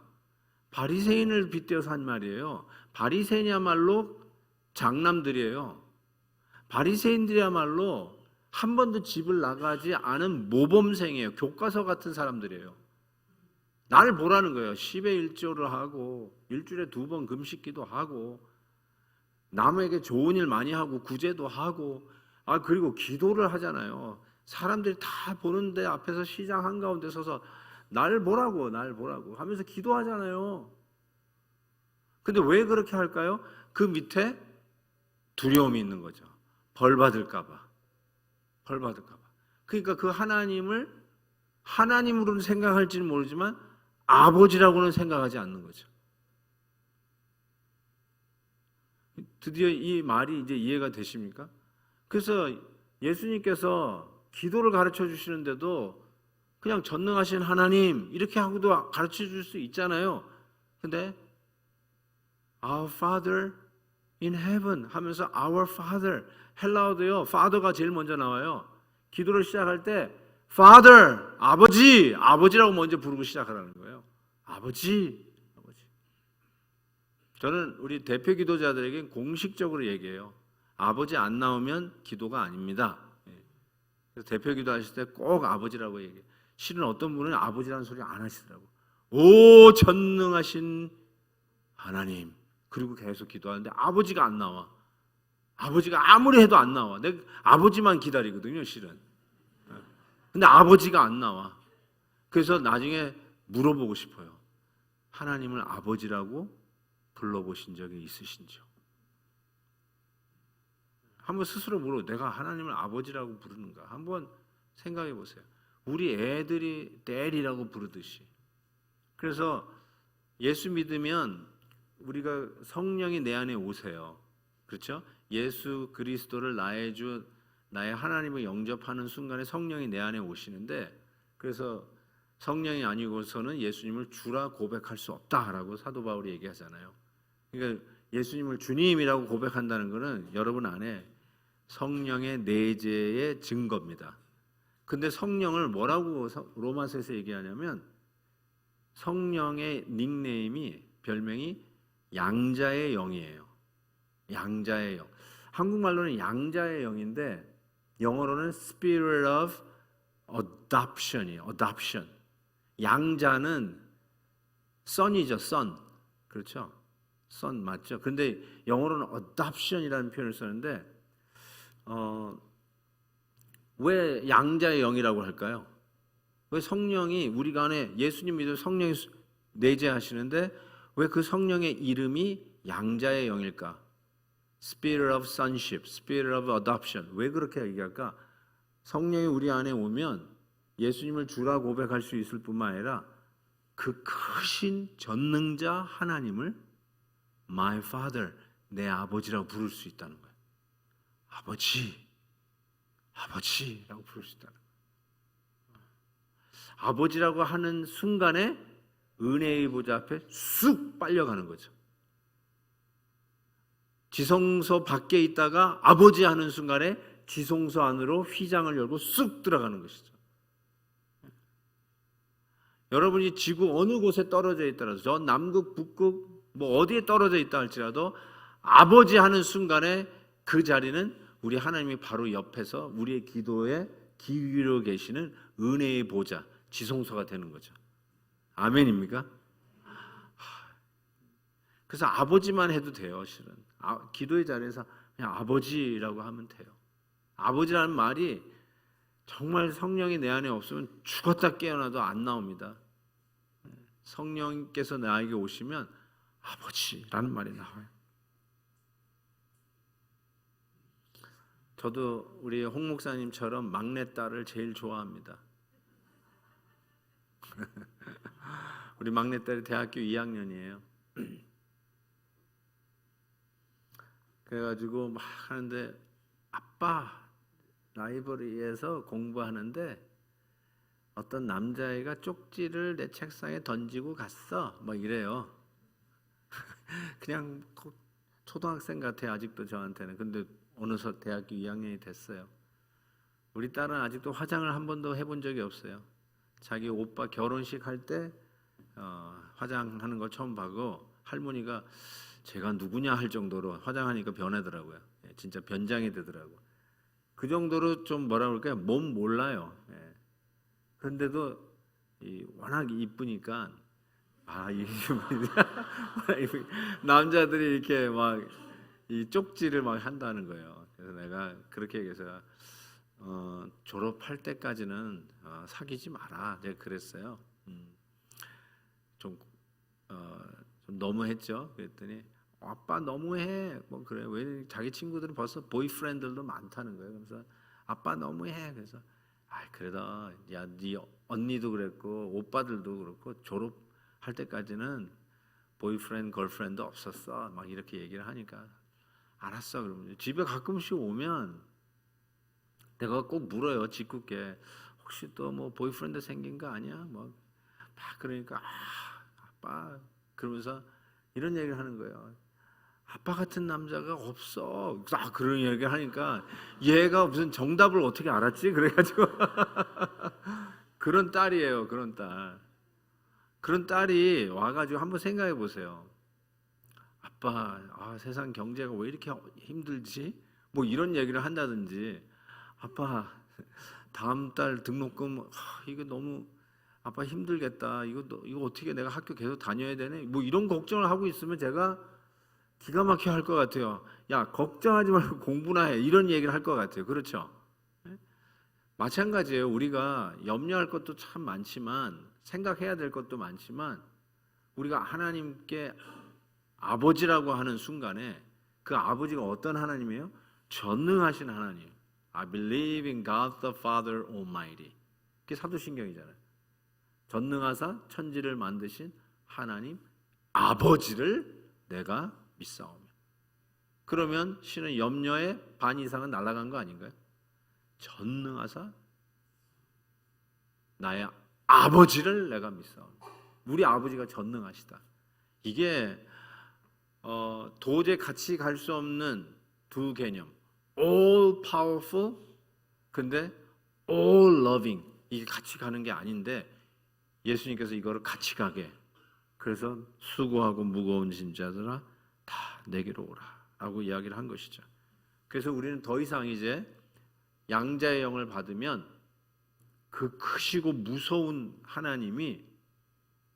바리새인을 빗대어서 한 말이에요. 바리새인이야말로 장남들이에요. 바리새인들이야말로 한 번도 집을 나가지 않은 모범생이에요. 교과서 같은 사람들이에요. 나를 보라는 거예요. 10의 1조를 하고 일주일에 2번 금식기도 하고 남에게 좋은 일 많이 하고 구제도 하고 그리고 기도를 하잖아요. 사람들이 다 보는데 앞에서 시장 한가운데 서서 날 보라고 하면서 기도하잖아요. 근데 왜 그렇게 할까요? 그 밑에 두려움이 있는 거죠. 벌 받을까 봐. 그러니까 그 하나님을 하나님으로는 생각할지는 모르지만 아버지라고는 생각하지 않는 거죠. 드디어 이 말이 이제 이해가 되십니까? 그래서 예수님께서 기도를 가르쳐 주시는데도 그냥 전능하신 하나님 이렇게 하고도 가르쳐 줄 수 있잖아요. 근데 Our Father in heaven 하면서 Our Father, 헬라어도요 Father가 제일 먼저 나와요. 기도를 시작할 때 Father, 아버지라고 먼저 부르고 시작하라는 거예요. 아버지. 저는 우리 대표 기도자들에게 공식적으로 얘기해요. 아버지 안 나오면 기도가 아닙니다. 그래서 대표 기도하실 때 꼭 아버지라고 얘기해요. 실은 어떤 분은 아버지라는 소리 안 하시더라고. 오 전능하신 하나님. 그리고 계속 기도하는데 아버지가 안 나와. 아버지가 아무리 해도 안 나와. 내가 아버지만 기다리거든요, 실은. 근데 아버지가 안 나와. 그래서 나중에 물어보고 싶어요. 하나님을 아버지라고 불러보신 적이 있으신지요? 한번 스스로 물어. 내가 하나님을 아버지라고 부르는가? 한번 생각해 보세요. 우리 애들이 떼리라고 부르듯이. 그래서 예수 믿으면 우리가 성령이 내 안에 오세요. 그렇죠? 예수 그리스도를 나의 주, 나의 하나님을 영접하는 순간에 성령이 내 안에 오시는데, 그래서 성령이 아니고서는 예수님을 주라 고백할 수 없다라고 사도 바울이 얘기하잖아요. 그러니까 예수님을 주님이라고 고백한다는 것은 여러분 안에 성령의 내재의 증거입니다. 근데 성령을 뭐라고 로마서에서 얘기하냐면 성령의 닉네임이 별명이 양자의 영이에요. 양자의 영. 한국말로는 양자의 영인데 영어로는 Spirit of Adoption이에요. Adoption. 양자는 son이죠. son. 그렇죠? son 맞죠? 근데 영어로는 adoption이라는 표현을 쓰는데 왜 양자의 영이라고 할까요? 왜 성령이 우리가 안에 예수님 믿어 성령이 내재하시는데 왜 그 성령의 이름이 양자의 영일까? Spirit of Sonship, Spirit of Adoption. 왜 그렇게 얘기할까? 성령이 우리 안에 오면 예수님을 주라 고백할 수 있을 뿐만 아니라 그 크신 전능자 하나님을 My Father, 내 아버지라고 부를 수 있다는 거예요. 아버지라고 부를 수 있다는 거예요. 아버지라고 하는 순간에 은혜의 보좌 앞에 쑥 빨려가는 거죠. 지성소 밖에 있다가 아버지 하는 순간에 지성소 안으로 휘장을 열고 쑥 들어가는 것이죠. 여러분이 지구 어느 곳에 떨어져 있더라도 저 남극, 북극 뭐 어디에 떨어져 있다 할지라도 아버지 하는 순간에 그 자리는 우리 하나님이 바로 옆에서 우리의 기도에 기울여 계시는 은혜의 보좌, 지성소가 되는 거죠. 아멘입니까? 그래서 아버지만 해도 돼요, 실은. 기도의 자리에서 그냥 아버지라고 하면 돼요. 아버지라는 말이 정말 성령이 내 안에 없으면 죽었다 깨어나도 안 나옵니다. 성령께서 나에게 오시면 아버지라는 말이 나와요. 저도 우리 홍 목사님처럼 막내딸을 제일 좋아합니다. 우리 막내딸이 대학교 2학년이에요. 그래가지고 막 하는데 아빠 라이브러리에서 공부하는데 어떤 남자애가 쪽지를 내 책상에 던지고 갔어. 막 이래요. 그냥 초등학생 같아 아직도 저한테는. 근데 어느덧 대학교 2학년이 됐어요. 우리 딸은 아직도 화장을 한 번도 해본 적이 없어요. 자기 오빠 결혼식 할 때 화장하는 걸 처음 보고 할머니가 제가 누구냐 할 정도로 화장하니까 변하더라고요. 진짜 변장이 되더라고요. 그 정도로 좀 뭐라 그럴까요? 몸 몰라요. 그런데도 워낙 이쁘니까 이 남자들이 이렇게 막 이 쪽지를 막 한다는 거예요. 그래서 내가 그렇게 얘기해서 졸업할 때까지는 사귀지 마라. 내가 그랬어요. 좀 너무했죠. 그랬더니 아빠 너무해. 뭐 그래. 왜 자기 친구들은 벌써 보이프렌드들도 많다는 거예요. 그래서 아빠 너무해. 그래서 그래도 야, 네 언니도 그랬고 오빠들도 그렇고 졸업할 때까지는 보이프렌드, 걸프렌드 없었어. 막 이렇게 얘기를 하니까 알았어. 그러면 집에 가끔씩 오면 내가 꼭 물어요. 짓궂게 혹시 또 뭐 보이프렌드 생긴 거 아니야? 뭐 막 그러니까 아빠 그러면서 이런 얘기를 하는 거예요. 아빠 같은 남자가 없어. 그런 얘기를 하니까 얘가 무슨 정답을 어떻게 알았지? 그래가지고 그런 딸이에요. 그런 딸. 그런 딸이 와가지고 한번 생각해 보세요. 아빠, 세상 경제가 왜 이렇게 힘들지? 뭐 이런 얘기를 한다든지, 아빠, 다음 달 등록금 이거 너무 아빠 힘들겠다. 이거 어떻게 내가 학교 계속 다녀야 되네? 뭐 이런 걱정을 하고 있으면 제가 기가 막혀 할 것 같아요. 야, 걱정하지 말고 공부나 해. 이런 얘기를 할 것 같아요. 그렇죠? 마찬가지예요. 우리가 염려할 것도 참 많지만 생각해야 될 것도 많지만 우리가 하나님께 아버지라고 하는 순간에 그 아버지가 어떤 하나님이에요? 전능하신 하나님. I believe in God the Father Almighty. 그게 사도신경이잖아요. 전능하사 천지를 만드신 하나님 아버지를 내가 믿사오며. 그러면 신은 염려의 반 이상은 날아간 거 아닌가요? 전능하사 나의 아버지를 내가 믿사오며. 우리 아버지가 전능하시다. 이게 도저히 같이 갈 수 없는 두 개념. All powerful 근데 all loving. 이게 같이 가는 게 아닌데 예수님께서 이거를 같이 가게. 그래서 수고하고 무거운 짐자들아 다 내게로 오라 라고 이야기를 한 것이죠. 그래서 우리는 더 이상 이제 양자의 영을 받으면 그 크시고 무서운 하나님이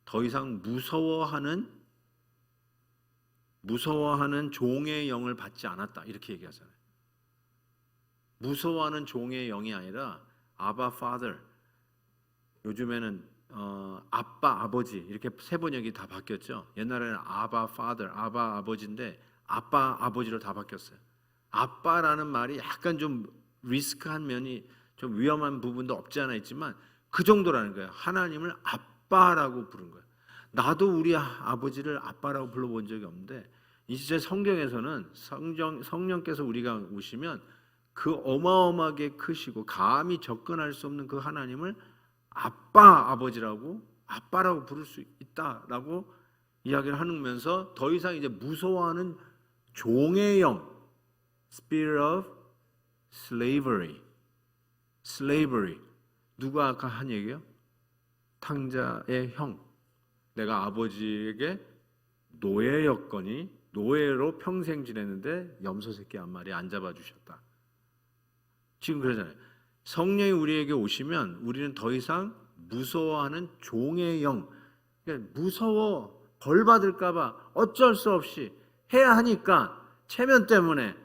더 이상 무서워하는 종의 영을 받지 않았다 이렇게 얘기하잖아요. 무서워하는 종의 영이 아니라 아바 파더. 요즘에는 아빠 아버지 이렇게 세 번역이 다 바뀌었죠. 옛날에는 아바 파더, 아바 아버지인데 아빠 아버지로 다 바뀌었어요. 아빠라는 말이 약간 좀 리스크한 면이 좀 위험한 부분도 없지 않아 있지만 그 정도라는 거예요. 하나님을 아빠라고 부른 거예요. 나도 우리 아버지를 아빠라고 불러본 적이 없는데 이제 성경에서는 성령께서 우리가 오시면 그 어마어마하게 크시고 감히 접근할 수 없는 그 하나님을 아버지라고 아빠라고 부를 수 있다라고 이야기를 하면서 더 이상 이제 무서워하는 종의 영, spirit of slavery. 누가 아까 한 얘기요? 탕자의 형. 내가 아버지에게 노예였거니 노예로 평생 지냈는데 염소 새끼 한 마리 안 잡아주셨다. 지금 그러잖아요. 성령이 우리에게 오시면 우리는 더 이상 무서워하는 종의 영. 그러니까 무서워 벌 받을까 봐 어쩔 수 없이 해야 하니까 체면 때문에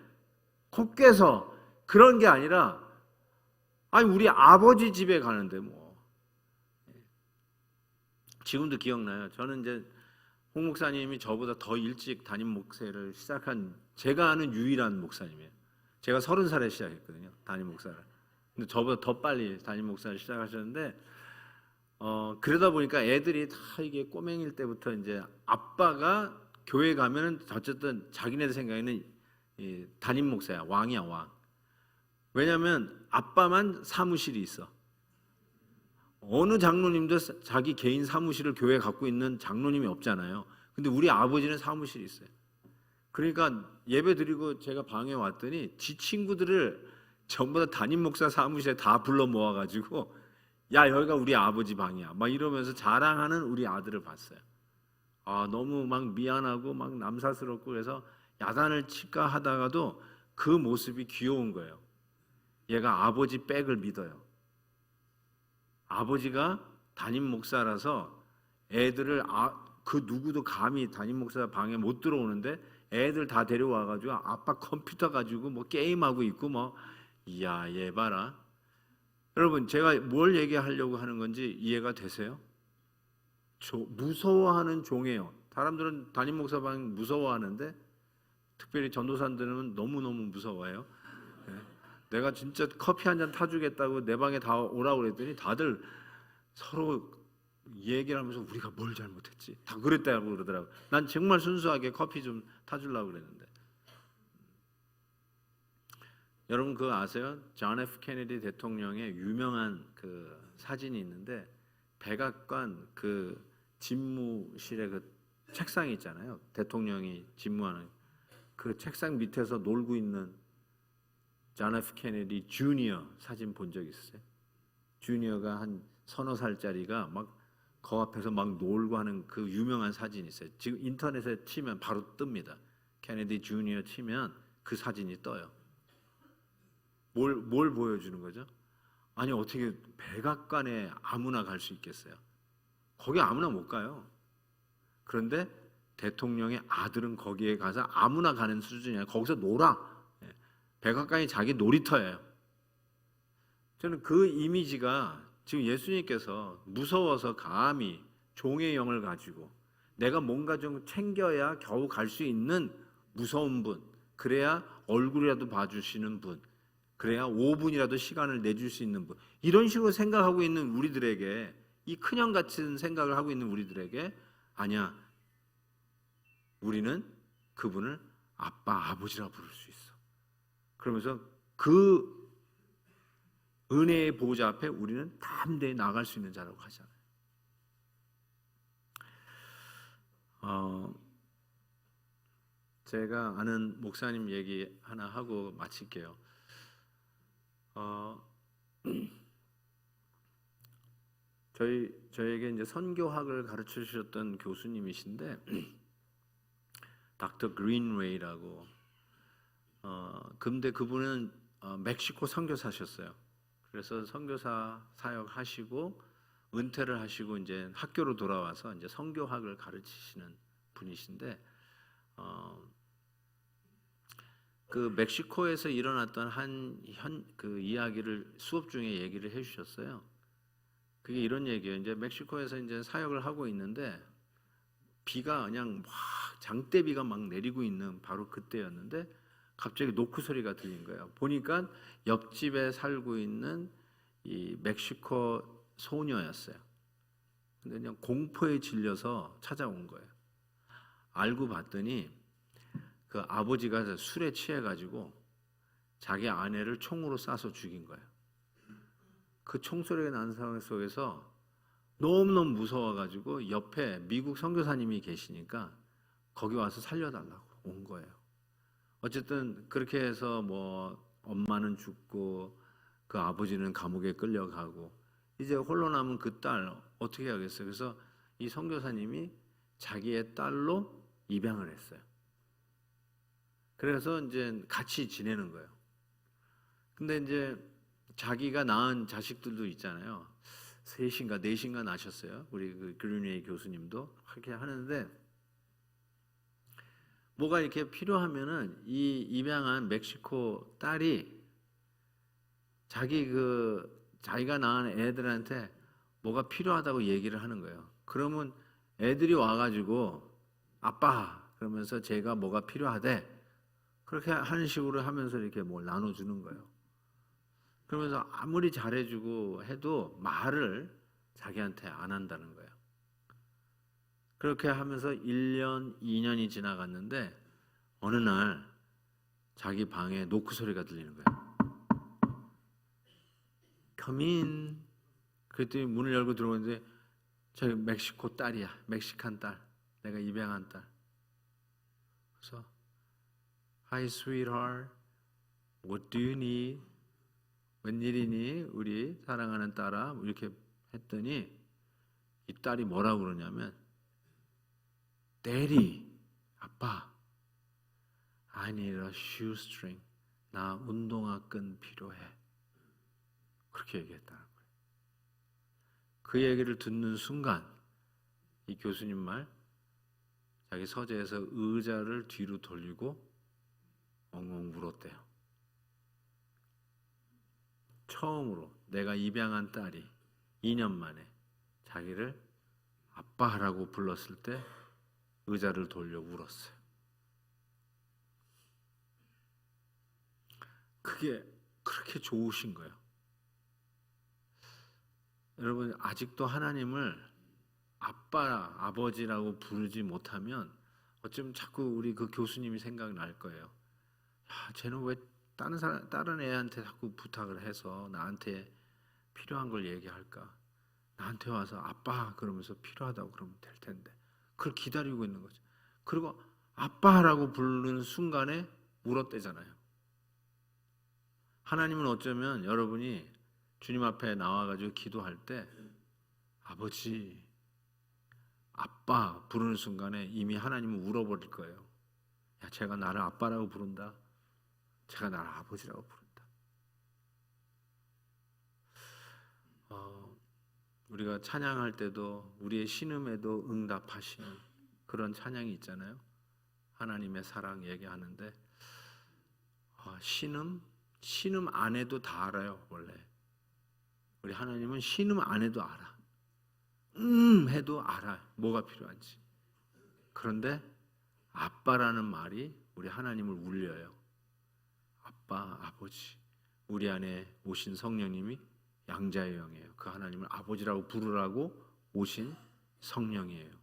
코 깨서 그런 게 아니라 우리 아버지 집에 가는데 뭐 지금도 기억나요. 저는 이제 홍 목사님이 저보다 더 일찍 담임 목사를 시작한 제가 아는 유일한 목사님이에요. 제가 30살에 시작했거든요. 담임 목사를. 근데 저보다 더 빨리 담임 목사를 시작하셨는데 그러다 보니까 애들이 다 이게 꼬맹일 때부터 이제 아빠가 교회 가면은 어쨌든 자기네들 생각에는 이 담임 목사야. 왕이야, 왕. 왜냐하면 아빠만 사무실이 있어. 어느 장로님도 자기 개인 사무실을 교회에 갖고 있는 장로님이 없잖아요. 근데 우리 아버지는 사무실이 있어요. 그러니까 예배 드리고 제가 방에 왔더니 지 친구들을 전부 다 담임 목사 사무실에 다 불러 모아가지고 야 여기가 우리 아버지 방이야 막 이러면서 자랑하는 우리 아들을 봤어요. 너무 막 미안하고 막 남사스럽고 그래서 야단을 칠까 하다가도 그 모습이 귀여운 거예요. 얘가 아버지 백을 믿어요. 아버지가 담임 목사라서 애들을 그 누구도 감히 담임 목사 방에 못 들어오는데 애들 다 데려와가지고 아빠 컴퓨터 가지고 뭐 게임하고 있고 뭐 이야 얘 봐라. 여러분 제가 뭘 얘기하려고 하는 건지 이해가 되세요? 무서워하는 종이에요. 사람들은 담임 목사 방 무서워하는데 특별히 전도사들은 너무너무 무서워해요. 내가 진짜 커피 한 잔 타주겠다고 내 방에 다 오라고 그랬더니 다들 서로 얘기를 하면서 우리가 뭘 잘못했지 다 그랬다고 그러더라고요. 난 정말 순수하게 커피 좀 타주려고 그랬는데. 여러분 그거 아세요? 존 F 케네디 대통령의 유명한 그 사진이 있는데 백악관 그 집무실에 그 책상이 있잖아요. 대통령이 집무하는 그 책상 밑에서 놀고 있는 존 F 케네디 주니어 사진 본 적 있으세요? 주니어가 한 서너 살짜리가 막 그 앞에서 막 놀고 하는 그 유명한 사진이 있어요. 지금 인터넷에 치면 바로 뜹니다. 케네디 주니어 치면 그 사진이 떠요. 뭘 보여주는 거죠? 아니 어떻게 백악관에 아무나 갈 수 있겠어요? 거기 아무나 못 가요. 그런데 대통령의 아들은 거기에 가서 아무나 가는 수준이 아니라 거기서 놀아. 백악관이 자기 놀이터예요. 저는 그 이미지가 지금 예수님께서 무서워서 감히 종의 영을 가지고 내가 뭔가 좀 챙겨야 겨우 갈 수 있는 무서운 분, 그래야 얼굴이라도 봐주시는 분, 그래야 5분이라도 시간을 내줄 수 있는 분, 이런 식으로 생각하고 있는 우리들에게, 이 큰형 같은 생각을 하고 있는 우리들에게 아니야, 우리는 그분을 아빠, 아버지라 부를 수 있어. 그러면서 그 은혜의 보호자 앞에 우리는 담대히 나갈 수 있는 자라고 하잖아요. 제가 아는 목사님 얘기 하나 하고 마칠게요. 저에게 이제 선교학을 가르쳐 주셨던 교수님이신데 닥터 그린웨이라고. 근데 그분은 멕시코 선교사셨어요. 그래서 선교사 사역하시고 은퇴를 하시고 이제 학교로 돌아와서 이제 선교학을 가르치시는 분이신데 그 멕시코에서 일어났던 그 이야기를 수업 중에 얘기를 해주셨어요. 그게 이런 얘기예요. 이제 멕시코에서 이제 사역을 하고 있는데 비가 그냥 막 장대비가 막 내리고 있는 바로 그때였는데 갑자기 노크 소리가 들린 거예요. 보니까 옆집에 살고 있는 이 멕시코 소녀였어요. 근데 그냥 공포에 질려서 찾아온 거예요. 알고 봤더니 그 아버지가 술에 취해가지고 자기 아내를 총으로 쏴서 죽인 거예요. 그 총소리가 나는 상황 속에서 너무너무 무서워가지고 옆에 미국 선교사님이 계시니까 거기 와서 살려달라고 온 거예요. 어쨌든 그렇게 해서 뭐 엄마는 죽고 그 아버지는 감옥에 끌려가고 이제 홀로 남은 그 딸 어떻게 하겠어요? 그래서 이 선교사님이 자기의 딸로 입양을 했어요. 그래서 이제 같이 지내는 거예요. 근데 이제 자기가 낳은 자식들도 있잖아요. 셋인가 넷인가 낳으셨어요. 우리 그 그린웨이 교수님도 그렇게 하는데 뭐가 이렇게 필요하면은 이 입양한 멕시코 딸이 자기가 낳은 애들한테 뭐가 필요하다고 얘기를 하는 거예요. 그러면 애들이 와가지고 아빠 그러면서 제가 뭐가 필요하대 그렇게 하는 식으로 하면서 이렇게 뭘 나눠주는 거예요. 그러면서 아무리 잘해주고 해도 말을 자기한테 안 한다는 거예요. 그렇게 하면서 1년, 2년이 지나갔는데 어느 날 자기 방에 노크 소리가 들리는 거예요. Come in. 그랬더니 문을 열고 들어오는데 저기 멕시코 딸이야. 멕시칸 딸. 내가 입양한 딸. 그래서 Hi sweetheart. What do you need? 웬일이니? 우리 사랑하는 딸아. 이렇게 했더니 이 딸이 뭐라고 그러냐면 Daddy, 아빠, I need a shoestring. 나 운동화 끈 필요해. 그렇게 얘기했다는 거예요. 그 얘기를 듣는 순간 이 교수님 말, 자기 서재에서 의자를 뒤로 돌리고 엉엉 울었대요. 처음으로 내가 입양한 딸이 2년 만에 자기를 아빠라고 불렀을 때 의자를 돌려 울었어요. 그게 그렇게 좋으신 거예요. 여러분, 아직도 하나님을 아빠, 아버지라고 부르지 못하면 어쩌면 자꾸 우리 그 교수님이 생각날 거예요. 야, 쟤는 왜 다른 애한테 자꾸 부탁을 해서 나한테 필요한 걸 얘기할까? 나한테 와서 아빠 그러면서 필요하다고 그러면 될 텐데. 그걸 기다리고 있는 거죠. 그리고 아빠라고 부르는 순간에 울었대잖아요. 하나님은 어쩌면 여러분이 주님 앞에 나와가지고 기도할 때 아버지, 아빠 부르는 순간에 이미 하나님은 울어버릴 거예요. 야, 제가 나를 아빠라고 부른다. 제가 나를 아버지라고 부른다. 우리가 찬양할 때도 우리의 신음에도 응답하시는 그런 찬양이 있잖아요. 하나님의 사랑 얘기하는데 신음 안에도 다 알아요. 원래 우리 하나님은 신음 안에도 알아. 해도 알아. 뭐가 필요한지. 그런데 아빠라는 말이 우리 하나님을 울려요. 아빠, 아버지. 우리 안에 오신 성령님이 양자의 영이에요. 그 하나님을 아버지라고 부르라고 오신 성령이에요.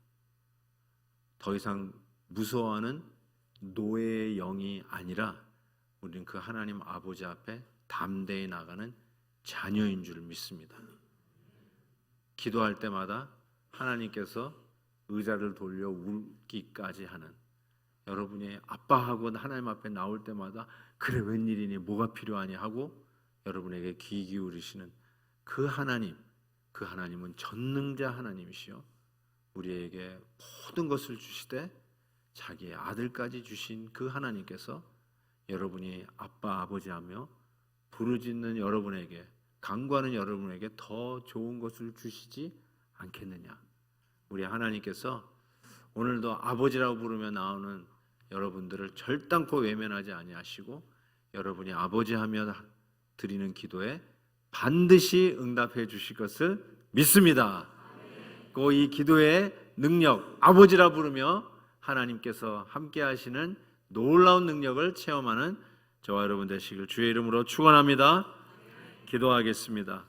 더 이상 무서워하는 노예의 영이 아니라 우리는 그 하나님 아버지 앞에 담대히 나가는 자녀인 줄 믿습니다. 기도할 때마다 하나님께서 의자를 돌려 울기까지 하는, 여러분이 아빠하고 하나님 앞에 나올 때마다 그래 웬일이니 뭐가 필요하니 하고 여러분에게 귀 기울이시는 그 하나님은 전능자 하나님이시요 우리에게 모든 것을 주시되 자기의 아들까지 주신 그 하나님께서 여러분이 아빠 아버지 하며 부르짖는 여러분에게, 간구하는 여러분에게 더 좋은 것을 주시지 않겠느냐. 우리 하나님께서 오늘도 아버지라고 부르며 나오는 여러분들을 절단코 외면하지 아니하시고 여러분이 아버지 하며 드리는 기도에 반드시 응답해 주실 것을 믿습니다. 그 이 기도의 능력, 아버지라 부르며 하나님께서 함께 하시는 놀라운 능력을 체험하는 저와 여러분 되시길 주의 이름으로 축원합니다. 기도하겠습니다.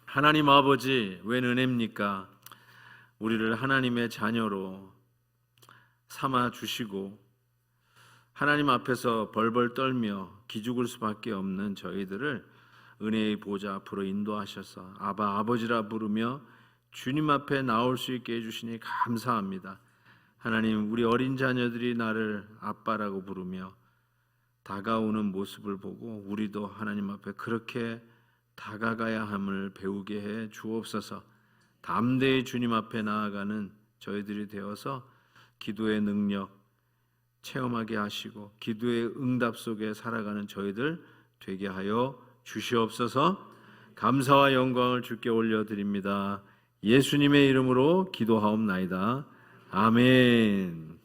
하나님 아버지, 웬 은혜입니까? 우리를 하나님의 자녀로 삼아 주시고 하나님 앞에서 벌벌 떨며 기죽을 수밖에 없는 저희들을 은혜의 보좌 앞으로 인도하셔서 아바, 아버지라 부르며 주님 앞에 나올 수 있게 해주시니 감사합니다. 하나님, 우리 어린 자녀들이 나를 아빠라고 부르며 다가오는 모습을 보고 우리도 하나님 앞에 그렇게 다가가야 함을 배우게 해 주옵소서. 담대히 주님 앞에 나아가는 저희들이 되어서 기도의 능력 체험하게 하시고 기도의 응답 속에 살아가는 저희들 되게 하여 주시옵소서. 감사와 영광을 주께 올려드립니다. 예수님의 이름으로 기도하옵나이다. 아멘.